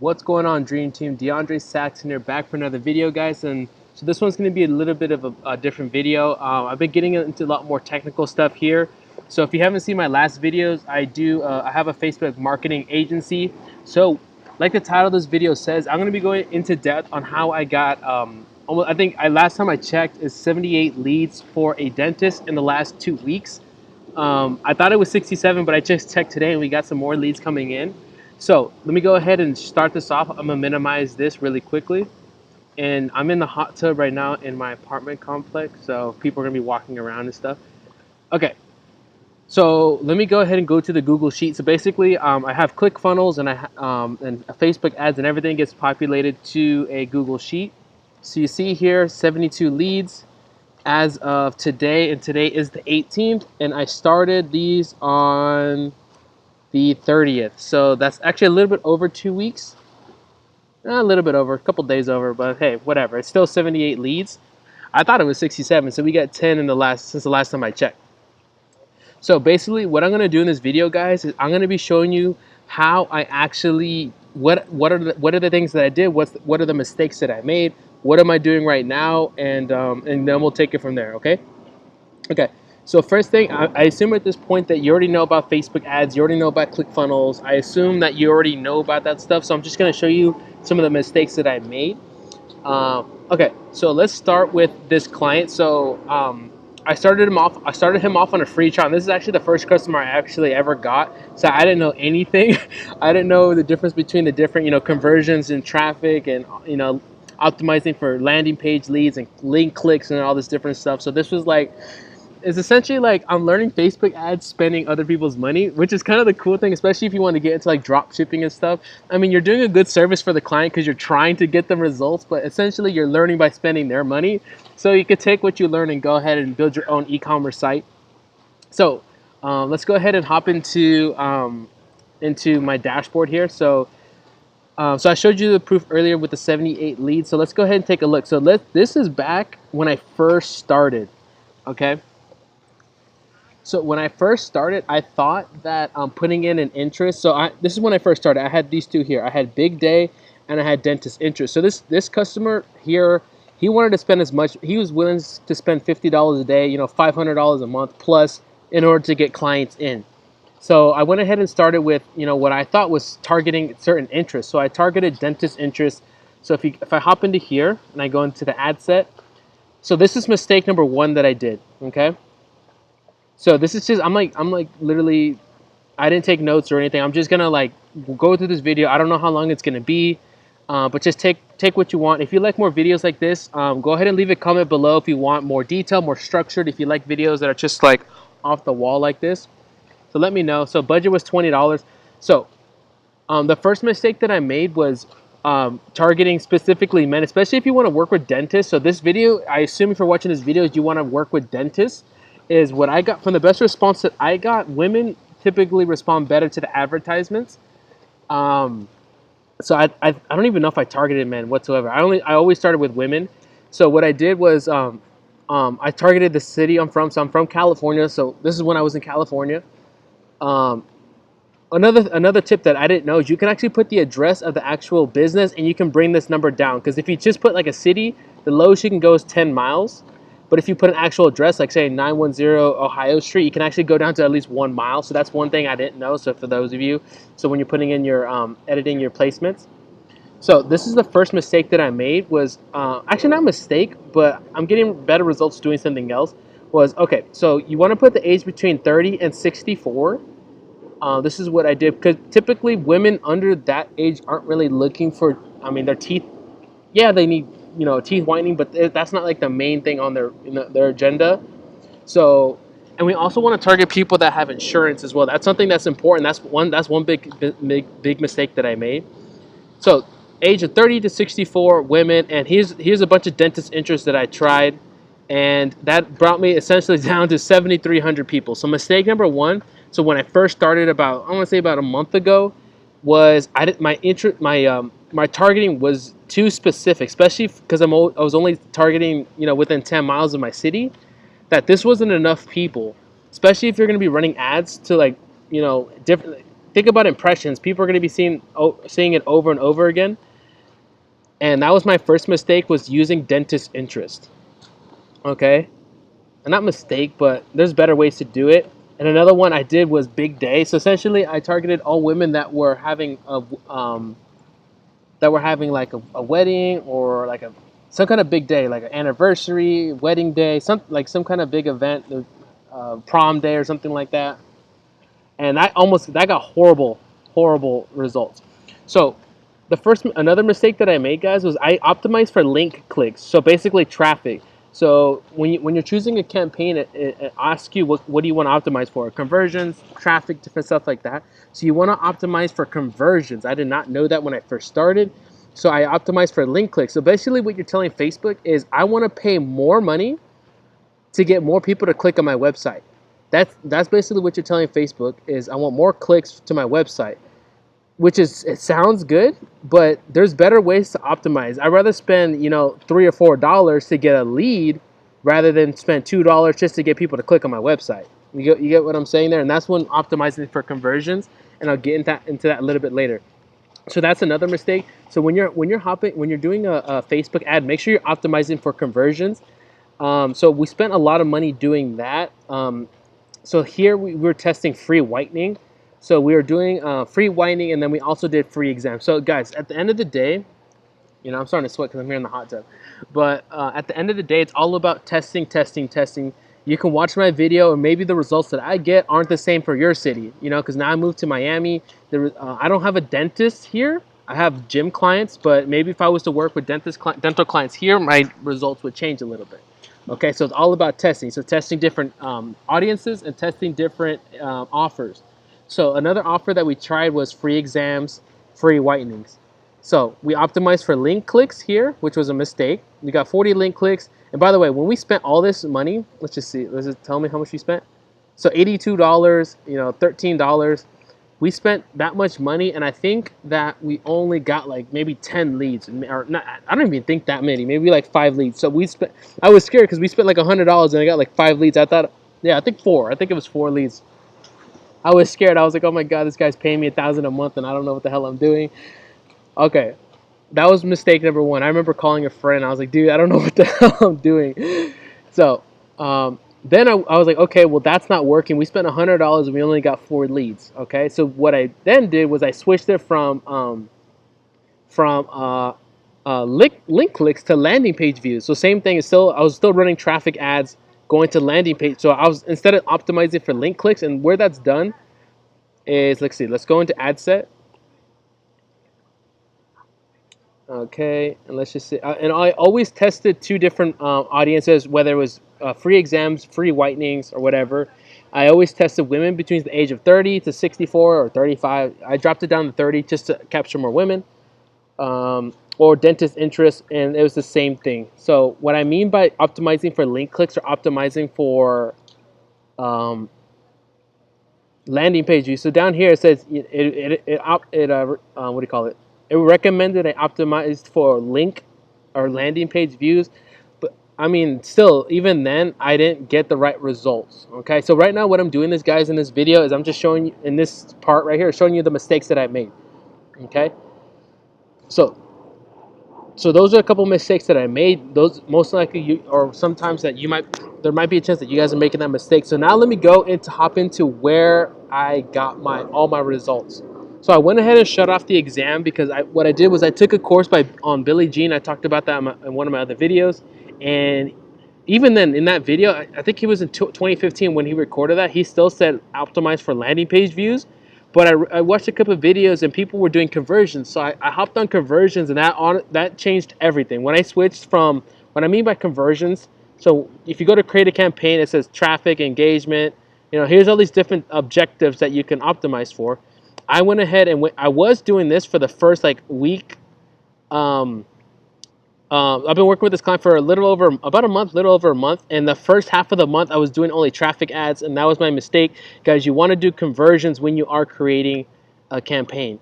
What's going on, Dream Team? DeAndre Saxon here, back for another video, guys. And so this one's going to be a little bit of a different video. I've been getting into a lot more technical stuff here. So if you haven't seen my last videos, I have a Facebook marketing agency. So like the title of this video says, I'm going to be going into depth on how I got I think last time I checked is 78 leads for a dentist in the last 2 weeks. I thought it was 67, but I just checked today and we got some more leads coming in. So let me go ahead and start this off. I'm gonna minimize this really quickly. And I'm in the hot tub right now in my apartment complex, so people are gonna be walking around and stuff. Okay, so let me go ahead and go to the Google Sheet. So basically, I have ClickFunnels and Facebook ads and everything gets populated to a Google Sheet. So you see here, 72 leads as of today, and today is the 18th, and I started these on the 30th. So that's actually a little bit over 2 weeks. A little bit over, a couple days over, but hey, whatever. It's still 78 leads. I thought it was 67, so we got 10 since the last time I checked. So basically, what I'm gonna do in this video, guys, is I'm gonna be showing you how I actually what are the things that I did, what are the mistakes that I made, what am I doing right now, and then we'll take it from there. Okay. So first thing, I assume at this point that you already know about Facebook ads, you already know about ClickFunnels. I assume that you already know about that stuff. So I'm just going to show you some of the mistakes that I made. Okay, so let's start with this client. So I started him off on a free trial. And this is actually the first customer I actually ever got. So I didn't know anything. I didn't know the difference between the different, conversions and traffic and, optimizing for landing page leads and link clicks and all this different stuff. So this was like, it's essentially like I'm learning Facebook ads spending other people's money, which is kind of the cool thing, especially if you want to get into like drop shipping and stuff. I mean, you're doing a good service for the client because you're trying to get them results, but essentially you're learning by spending their money. So you could take what you learn and go ahead and build your own e-commerce site. So let's go ahead and hop into my dashboard here. So I showed you the proof earlier with the 78 leads. So let's go ahead and take a look. So this is back when I first started, okay? So when I first started, I thought that putting in an interest. So this is when I first started. I had these two here. I had Big Day and I had Dentist Interest. So this customer here, he wanted to spend as much. He was willing to spend $50 a day, $500 a month plus in order to get clients in. So I went ahead and started with what I thought was targeting certain interests. So I targeted Dentist Interest. So if I hop into here and I go into the ad set, so this is mistake number one that I did. Okay. So this is just, I'm like literally, I didn't take notes or anything. I'm just gonna like go through this video. I don't know how long it's gonna be, but just take what you want. If you like more videos like this, go ahead and leave a comment below if you want more detail, more structured. If you like videos that are just like off the wall like this, so let me know. So budget was $20. So the first mistake that I made was targeting specifically men, especially if you want to work with dentists. So this video, I assume if you're watching this video, you want to work with dentists. Is what I got from the best response that I got. Women typically respond better to the advertisements. So I don't even know if I targeted men whatsoever. I always started with women. So what I did was I targeted the city I'm from. So I'm from California. So this is when I was in California. Another tip that I didn't know is you can actually put the address of the actual business and you can bring this number down. Because if you just put like a city, the lowest you can go is 10 miles. But if you put an actual address, like say 910 Ohio Street, you can actually go down to at least 1 mile. So that's one thing I didn't know. So for those of you, so when you're putting in your editing your placements. So this is the first mistake that I made was actually not a mistake, but I'm getting better results doing something else. Was okay. So you want to put the age between 30 and 64. This is what I did because typically women under that age aren't really looking for. I mean, their teeth. Yeah, they need teeth whitening, but that's not like the main thing on their agenda. So, and we also want to target people that have insurance as well. That's something that's important. That's one big mistake that I made. So, age of 30 to 64 women, and here's a bunch of dentist interests that I tried, and that brought me essentially down to 7,300 people. So, mistake number one. So when I first started about a month ago, was my targeting was too specific, especially because I was only targeting within 10 miles of my city. That this wasn't enough people, especially if you're going to be running ads to like different think about impressions. People are going to be seeing it over and over again. And that was my first mistake, was using dentist interest. Okay, and not mistake, but there's better ways to do it. And another one I did was big day. So essentially, I targeted all women that were having like a wedding, or like some kind of big day, like an anniversary, wedding day, some kind of big event, prom day or something like that. And that got horrible results. So another mistake that I made, guys, was I optimized for link clicks. So basically traffic. So when you're choosing a campaign, it asks you what do you want to optimize for? Conversions, traffic, different stuff like that. So you want to optimize for conversions. I did not know that when I first started. So I optimized for link clicks. So basically what you're telling Facebook is, I want to pay more money to get more people to click on my website. That's basically what you're telling Facebook is, I want more clicks to my website. Which is, it sounds good, but there's better ways to optimize. I'd rather spend, $3 or $4 to get a lead rather than spend $2 just to get people to click on my website. You get what I'm saying there? And that's when optimizing for conversions, and I'll get into that a little bit later. So that's another mistake. So when you're doing a Facebook ad, make sure you're optimizing for conversions. So we spent a lot of money doing that. So here we were testing free whitening. So we were doing free whitening, and then we also did free exams. So guys, at the end of the day, I'm starting to sweat because I'm here in the hot tub. But at the end of the day, it's all about testing. You can watch my video, and maybe the results that I get aren't the same for your city. Because now I moved to Miami. I don't have a dentist here. I have gym clients, but maybe if I was to work with dental clients here, my results would change a little bit. Okay, so it's all about testing. So testing different audiences and testing different offers. So another offer that we tried was free exams, free whitenings. So we optimized for link clicks here, which was a mistake. We got 40 link clicks. And by the way, when we spent all this money, let's just tell me how much we spent. So $82, $13. We spent that much money, and I think that we only got like maybe 10 leads, or not. I don't even think that many. Maybe like 5 leads. So I was scared because we spent like $100 and I got like 5 leads. I think 4. I think it was 4 leads. I was scared. I was like, oh my God, this guy's paying me $1,000 a month and I don't know what the hell I'm doing. Okay, that was mistake number 1. I remember calling a friend. I was like, dude, I don't know what the hell I'm doing. So then I was like, okay, well, that's not working. We spent $100 and we only got 4 leads. Okay, so what I then did was I switched it from link clicks to landing page views. So same thing. I was still running traffic ads going to landing page. So I was, instead of optimizing for link clicks, and where that's done is, let's go into ad set. Okay, and let's just see. And I always tested 2 different audiences, whether it was free exams, free whitenings, or whatever. I always tested women between the age of 30 to 64 or 35. I dropped it down to 30 just to capture more women. Or dentist interest, and it was the same thing. So what I mean by optimizing for link clicks or optimizing for landing page views. So down here it says what do you call it? It recommended I optimized for link or landing page views, but I mean, still, even then, I didn't get the right results. Okay, so right now, what I'm doing, guys, in this video is I'm just showing you, in this part right here, showing you the mistakes that I made. Okay, so those are a couple mistakes that I made. Those most likely sometimes that there might be a chance that you guys are making that mistake. So now let me hop into where I got all my results. So I went ahead and shut off the exam because what I did was I took a course on Billie Jean. I talked about that in one of my other videos, and even then in that video, I think he was in 2015 when he recorded that, he still said optimize for landing page views. But I watched a couple of videos and people were doing conversions. So I hopped on conversions, and that changed everything. When I switched from, what I mean by conversions, so if you go to create a campaign, it says traffic, engagement, here's all these different objectives that you can optimize for. I went ahead and I was doing this for the first week. I've been working with this client for about a month, and the first half of the month I was doing only traffic ads, and that was my mistake. Guys, you want to do conversions when you are creating a campaign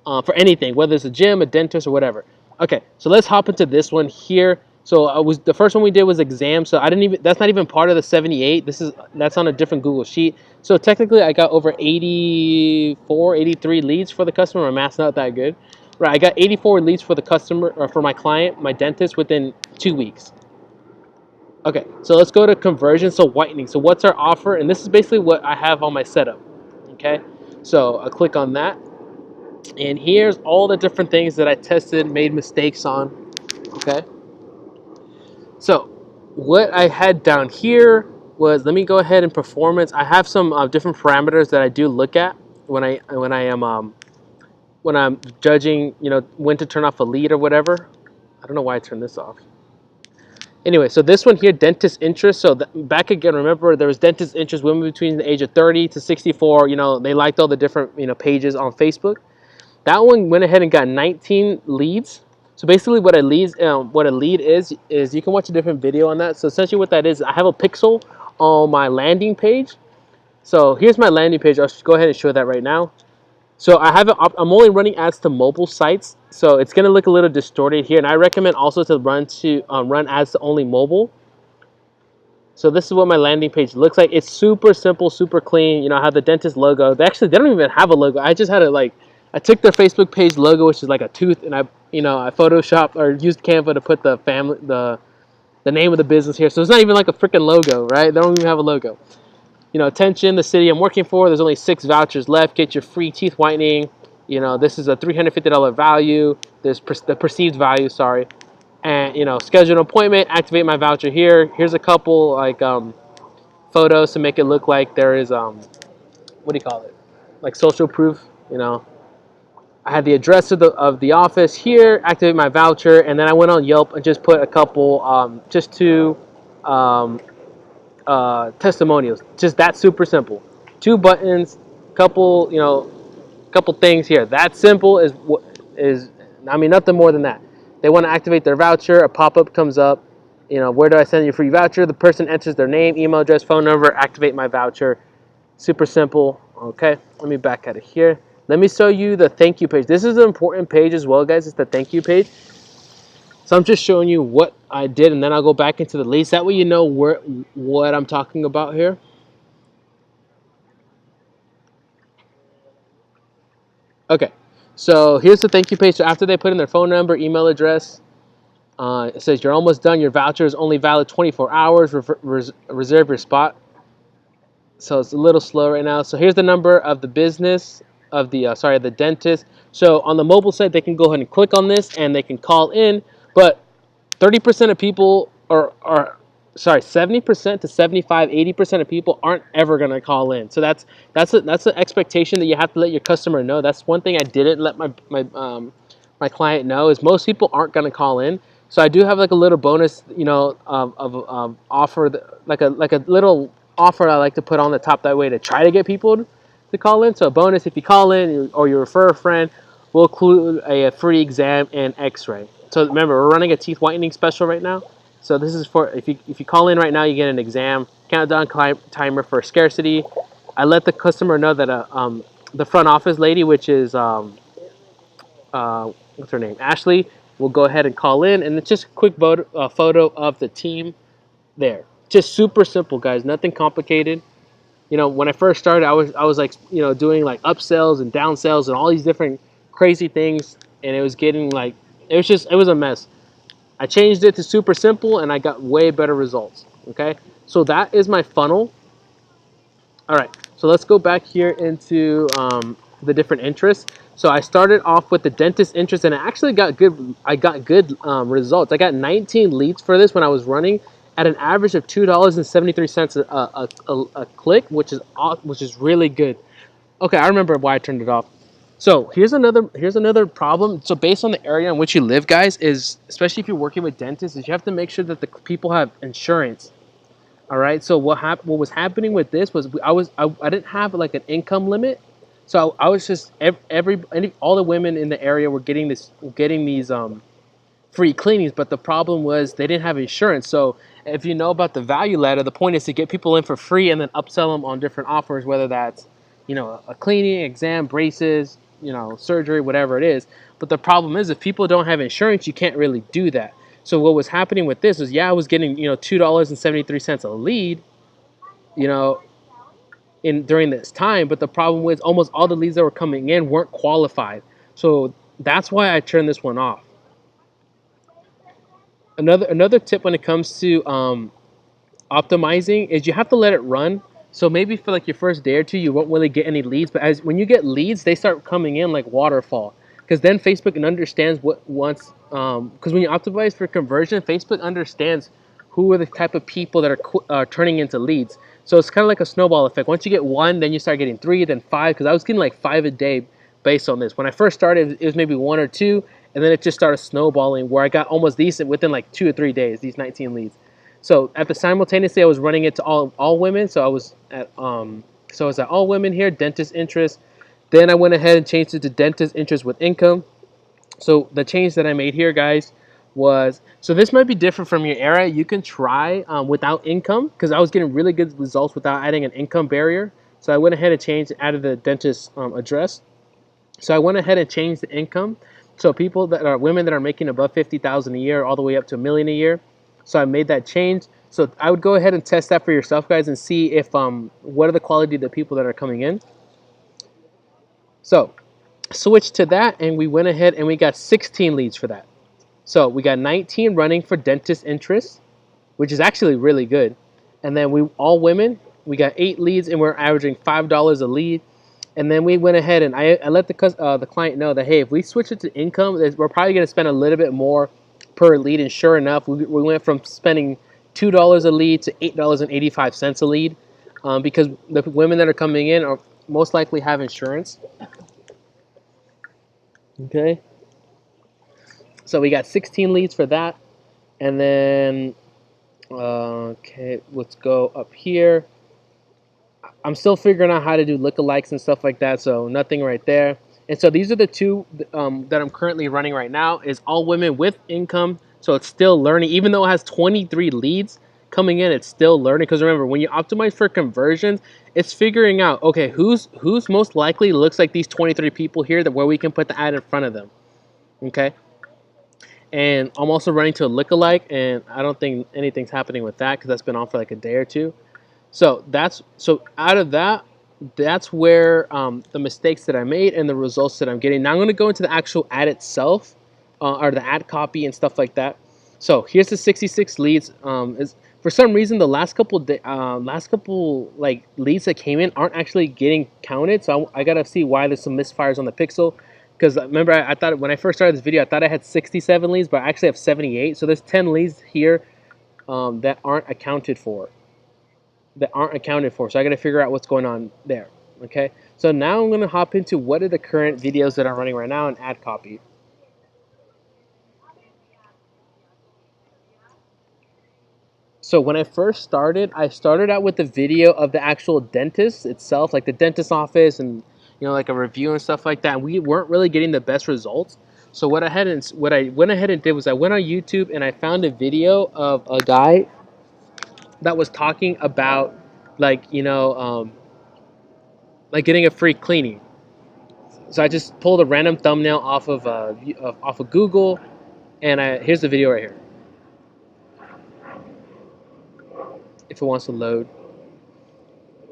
for anything, whether it's a gym, a dentist, or whatever. Okay, so let's hop into this one here. So the first one we did was exam. So I didn't even, that's not even part of the 78. That's on a different Google sheet. So technically I got over 84, 83 leads for the customer. My math's not that good. Right, I got 84 leads for the customer, or for my client, my dentist, within 2 weeks. Okay, so let's go to conversion. So whitening. So what's our offer? And this is basically what I have on my setup. Okay, so I'll click on that. And here's all the different things that I tested, made mistakes on. Okay, so what I had down here was, let me go ahead and performance. I have some different parameters that I do look at when I'm judging, when to turn off a lead or whatever. I don't know why I turned this off. Anyway, so this one here, dentist interest. So back again, remember there was dentist interest, women between the age of 30 to 64. They liked all the different pages on Facebook. That one went ahead and got 19 leads. So basically, what a lead is you can watch a different video on that. So essentially, what that is, I have a pixel on my landing page. So here's my landing page. I'll go ahead and show that right now. So I'm only running ads to mobile sites, so it's gonna look a little distorted here. And I recommend also to run ads to only mobile. So this is what my landing page looks like. It's super simple, super clean. I have the dentist logo. They don't even have a logo. I just had I took their Facebook page logo, which is like a tooth, and I photoshopped or used Canva to put the name of the business here. So it's not even like a freaking logo, right? They don't even have a logo. Attention, the city I'm working for, there's only 6 vouchers left. Get your free teeth whitening. This is a $350 value. There's the perceived value, sorry. And, schedule an appointment, activate my voucher here. Here's a couple, photos to make it look like there is, what do you call it? Like social proof, I had the address of the office here, activate my voucher, and then I went on Yelp and just put a couple, just 2, testimonials. Just that super simple. 2 buttons, couple things here. That simple is nothing more than that. They want to activate their voucher, a pop-up comes up, where do I send your free voucher? The person enters their name, email address, phone number, activate my voucher. Super simple. Okay, let me back out of here. Let me show you the thank you page. This is an important page as well, guys. It's the thank you page. So I'm just showing you what I did, and then I'll go back into the leads. That way you know what I'm talking about here. Okay, so here's the thank you page. So after they put in their phone number, email address, it says you're almost done. Your voucher is only valid 24 hours. Reserve your spot. So it's a little slow right now. So here's the number of the business of the dentist. So on the mobile site, they can go ahead and click on this and they can call in. But 30% of people are 70% to 75, 80% of people aren't ever going to call in. So that's an expectation that you have to let your customer know. That's one thing I didn't let my client know, is most people aren't going to call in. So I do have like a little bonus, of offer, like a little offer I like to put on the top that way to try to get people to call in. So a bonus, if you call in or you refer a friend, we'll include a free exam and x-ray. So remember, we're running a teeth whitening special right now. So this is for, if you call in right now, you get an exam, countdown timer for scarcity. I let the customer know that the front office lady, which is what's her name, Ashley, will go ahead and call in, and it's just a quick photo of the team there. Just super simple, guys. Nothing complicated. When I first started, I was like, doing like upsells and downsells and all these different crazy things, and it was getting like, it was a mess. I changed it to super simple, and I got way better results. Okay, so that is my funnel. All right, so let's go back here into the different interests. So I started off with the dentist interest, and I actually got good. Results. I got 19 leads for this when I was running at an average of $2.73 a click, which is really good. Okay, I remember why I turned it off. So here's another problem. So based on the area in which you live, guys, is especially if you're working with dentists, is you have to make sure that the people have insurance. All right. So what was happening with this was I didn't have like an income limit, so I was just all the women in the area were getting these free cleanings, but the problem was they didn't have insurance. So if you know about the value ladder, the point is to get people in for free and then upsell them on different offers, whether that's a cleaning, exam, braces, surgery, whatever it is. But the problem is, if people don't have insurance, you can't really do that. So what was happening with this was, yeah, I was getting, you know, $2.73 a lead, you know, in during this time, but the problem was almost all the leads that were coming in weren't qualified. So that's why I turned this one off. Another tip when it comes to optimizing is you have to let it run. So maybe for like your first day or two, you won't really get any leads, but as when you get leads, they start coming in like waterfall. Because then Facebook understands what wants. Because when you optimize for conversion, Facebook understands who are the type of people that are turning into leads. So it's kind of like a snowball effect. Once you get one, then you start getting three, then five. Because I was getting like 5 a day based on this. When I first started, it was maybe 1 or 2, and then it just started snowballing where I got almost decent within like 2 or 3 days. These 19 leads. So at the simultaneously, I was running it to all women. So I was at all women here, dentist interest. Then I went ahead and changed it to dentist interest with income. So the change that I made here, guys, was, so this might be different from your area. You can try without income, because I was getting really good results without adding an income barrier. So I went ahead and changed, added the dentist address. So I went ahead and changed the income. So people that are women that are making above 50,000 a year, all the way up to $1 million a year. So I made that change. So I would go ahead and test that for yourself, guys, and see if what are the quality of the people that are coming in. So switch to that, and we went ahead and we got 16 leads for that. So we got 19 running for dentist interest, which is actually really good. And then we all women, we got 8 leads, and we're averaging $5 a lead. And then we went ahead and I let the client know that, hey, if we switch it to income, we're probably going to spend a little bit more per lead. And sure enough, we went from spending $2 a lead to $8.85 a lead, because the women that are coming in are most likely have insurance. Okay. So we got 16 leads for that. And then, okay, let's go up here. I'm still figuring out how to do lookalikes and stuff like that, so nothing right there. And so these are the two that I'm currently running right now, is all women with income. So it's still learning, even though it has 23 leads coming in, it's still learning. Because remember, when you optimize for conversions, it's figuring out, okay, who's most likely looks like these 23 people here, that where we can put the ad in front of them. Okay. And I'm also running to a lookalike, and I don't think anything's happening with that because that's been on for like a day or two. So out of that, that's where the mistakes that I made and the results that I'm getting. Now I'm going to go into the actual ad itself, or the ad copy and stuff like that. So here's the 66 leads. For some reason, the last couple like leads that came in aren't actually getting counted. So I gotta see why there's some misfires on the pixel. Because remember, I thought when I first started this video, I thought I had 67 leads, but I actually have 78. So there's 10 leads here that aren't accounted for. So I got to figure out what's going on there. Okay, so now I'm going to hop into what are the current videos that are running right now and ad copy. So when I first started, I started out with the video of the actual dentist itself, like the dentist office, and like a review and stuff like that. And we weren't really getting the best results. So what I went ahead and did was I went on YouTube and I found a video of a guy that was talking about like like getting a free cleaning. So I just pulled a random thumbnail off of Google, and here's the video right here. If it wants to load.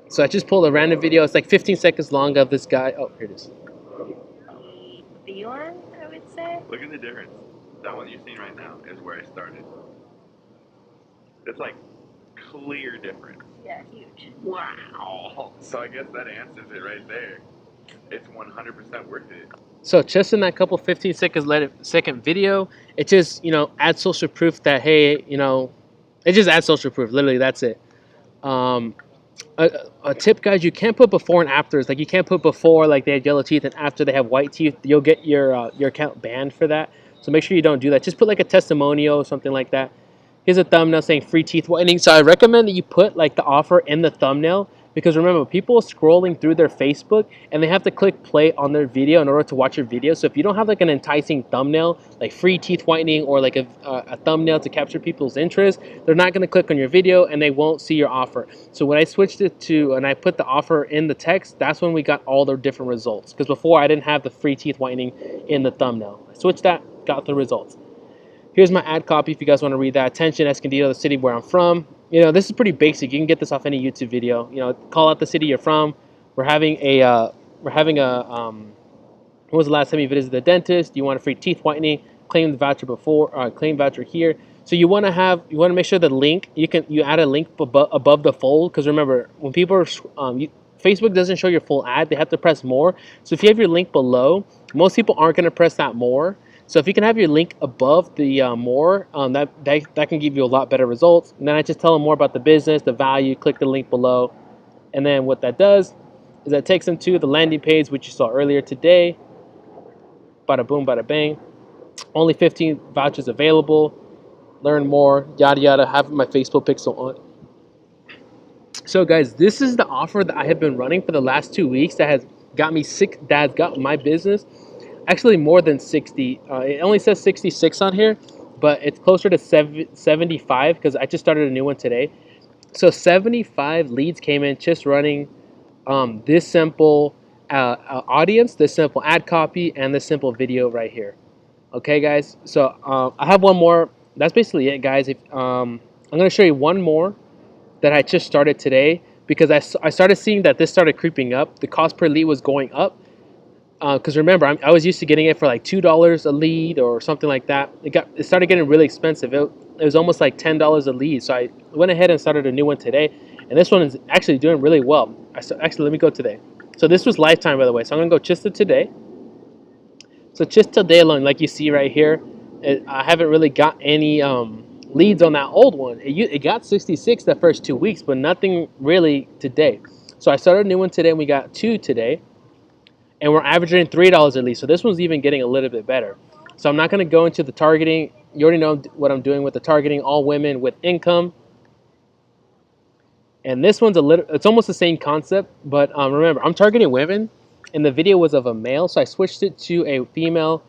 So I just pulled a random video. It's like 15 seconds long of this guy. Oh, here it is. Feeling, I would say. Look at the difference. That one you're seeing right now is where I started. It's like clear difference. Yeah, huge. Wow. So I guess that answers it right there. It's 100% worth it. So just in that couple 15 second video, it just adds social proof that, hey, it just adds social proof. Literally, that's it. A tip, guys, you can't put before and afters. Like you can't put before like they had yellow teeth and after they have white teeth. You'll get your account banned for that. So make sure you don't do that. Just put like a testimonial or something like that. Here's a thumbnail saying free teeth whitening. So I recommend that you put like the offer in the thumbnail, because remember, people are scrolling through their Facebook and they have to click play on their video in order to watch your video. So if you don't have like an enticing thumbnail, like free teeth whitening, or like a thumbnail to capture people's interest, they're not going to click on your video and they won't see your offer. So when I switched it to, and I put the offer in the text, that's when we got all the different results. Because before I didn't have the free teeth whitening in the thumbnail. I switched that, got the results. Here's my ad copy if you guys want to read that. Attention, Escondido, the city where I'm from. You know, this is pretty basic. You can get this off any YouTube video. You know, call out the city you're from. We're having a when was the last time you visited the dentist? You want a free teeth whitening? Claim the voucher before. Claim voucher here. So you want to make sure the link you add a link above the fold, because remember, when people are Facebook doesn't show your full ad. They have to press more. So if you have your link below, most people aren't going to press that more. So if you can have your link above the more, that can give you a lot better results. And then I just tell them more about the business, the value. Click the link below, and then what that does is that takes them to the landing page, which you saw earlier today. Bada boom, bada bang. Only 15 vouchers available. Learn more, yada yada. Have my Facebook pixel on. So guys, this is the offer that I have been running for the last 2 weeks that has got me that got my business actually more than 60. It only says 66 on here, but it's closer to 75 because I just started a new one today. So 75 leads came in just running this simple audience, this simple ad copy, and this simple video right here. Okay, guys. So I have one more. That's basically it, guys. I'm going to show you one more that I just started today, because I started seeing that this started creeping up. The cost per lead was going up. Because remember, I was used to getting it for like $2 a lead or something like that. It started getting really expensive. It was almost like $10 a lead. So I went ahead and started a new one today, and this one is actually doing really well. Actually, let me go today. So this was lifetime, by the way. So I'm gonna go just to today. So just today alone, like you see right here, I haven't really got any leads on that old one. It got 66 the first 2 weeks, but nothing really today. So I started a new one today, and we got 2 today. And we're averaging $3 a lead. So this one's even getting a little bit better. So I'm not going to go into the targeting. You already know what I'm doing with the targeting. All women with income. And this one's it's almost the same concept. But remember, I'm targeting women. And the video was of a male. So I switched it to a female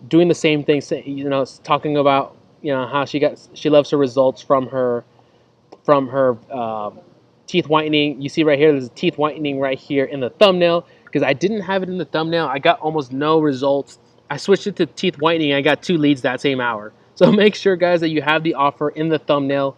doing the same thing. You know, talking about, you know, how she loves her results from her teeth whitening. You see right here, there's a teeth whitening right here in the thumbnail, because I didn't have it in the thumbnail. I got almost no results. I switched it to teeth whitening. I got 2 leads that same hour. So make sure, guys, that you have the offer in the thumbnail.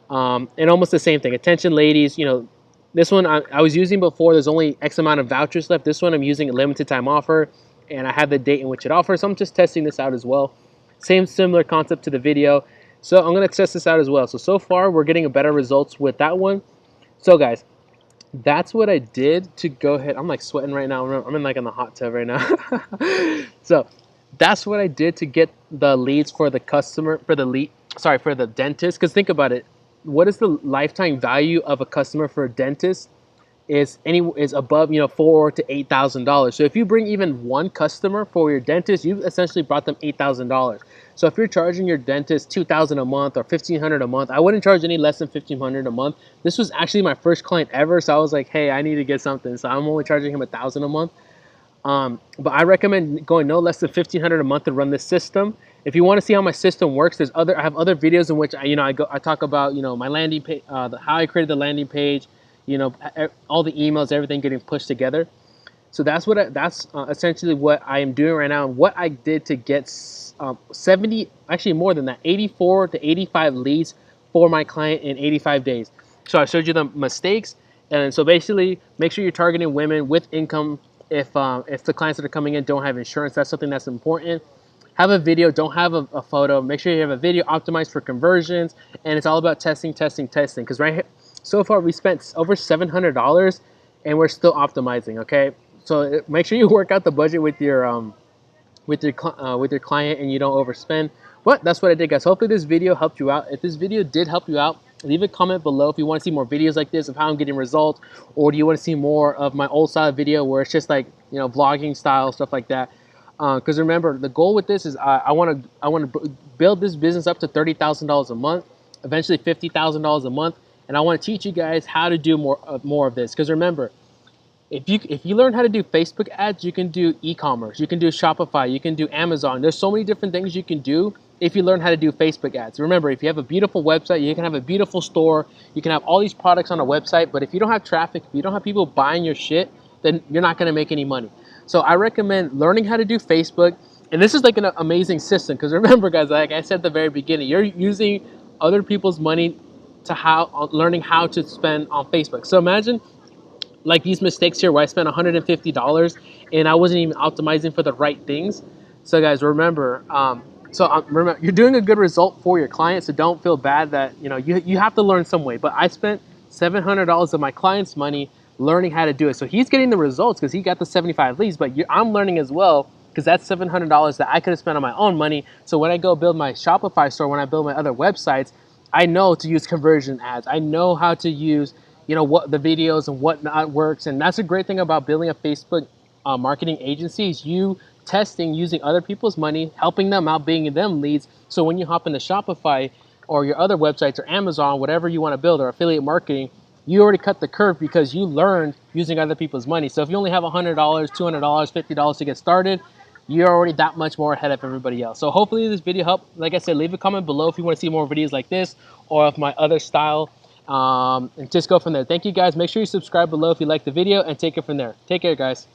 And almost the same thing. Attention, ladies. You know, this one I was using before. There's only X amount of vouchers left. This one I'm using a limited time offer, and I have the date in which it offers. So I'm just testing this out as well. Similar concept to the video. So I'm going to test this out as well. So far, we're getting a better results with that one. So guys, that's what I did to go ahead. I'm like sweating right now. I'm in the hot tub right now. So that's what I did to get the leads for the customer, for the dentist. Because think about it. What is the lifetime value of a customer for a dentist? Is above, you know, $4,000 to $8,000. So if you bring even one customer for your dentist, you've essentially brought them $8,000. So if you're charging your dentist $2,000 a month or $1,500 a month, I wouldn't charge any less than $1,500 a month. This was actually my first client ever, so I was like, hey, I need to get something. So I'm only charging him $1,000 a month. But I recommend going no less than $1,500 a month to run this system. If you want to see how my system works, I have other videos in which I talk about, you know, my landing page, how I created the landing page, you know, all the emails, everything getting pushed together. So that's essentially what I am doing right now, and what I did to get 70, actually more than that, 84 to 85 leads for my client in 85 days. So I showed you the mistakes, and so basically make sure you're targeting women with income. If the clients that are coming in don't have insurance, that's something that's important. Have a video, don't have a photo. Make sure you have a video optimized for conversions, and it's all about testing. Because right here, so far we spent over $700, and we're still optimizing. Okay, so make sure you work out the budget with your client, and you don't overspend. But that's what I did, guys. Hopefully this video helped you out. If this video did help you out, leave a comment below if you want to see more videos like this of how I'm getting results, or do you want to see more of my old style video where it's just like, you know, vlogging style, stuff like that. Because remember, the goal with this is I want to build this business up to $30,000 a month, eventually $50,000 a month, and I want to teach you guys how to do more of this. Because remember, if you learn how to do Facebook ads, you can do e-commerce, you can do Shopify, you can do Amazon. There's so many different things you can do if you learn how to do Facebook ads. Remember, if you have a beautiful website, you can have a beautiful store, you can have all these products on a website, but if you don't have traffic, if you don't have people buying your shit, then you're not going to make any money. So I recommend learning how to do Facebook, And this is like an amazing system because remember, guys, like I said at the very beginning, you're using other people's money to learning how to spend on Facebook. So imagine like these mistakes here where I spent $150 and I wasn't even optimizing for the right things. So guys, remember, remember you're doing a good result for your client, so don't feel bad that you have to learn some way. But I spent $700 of my client's money learning how to do it. So he's getting the results because he got the 75 leads, but I'm learning as well because that's $700 that I could have spent on my own money. So when I go build my Shopify store, when I build my other websites, I know to use conversion ads. I know how to use what the videos and what not works. And that's a great thing about building a Facebook marketing agency is you testing using other people's money, helping them out, bringing them leads. So when you hop into Shopify or your other websites or Amazon, whatever you want to build or affiliate marketing, you already cut the curve because you learned using other people's money. So if you only have $100, $200, $50 to get started, you're already that much more ahead of everybody else. So hopefully this video helped. Like I said, leave a comment below if you want to see more videos like this or of my other style. And just go from there. Thank you guys. Make sure you subscribe below if you like the video and take it from there. Take care, guys.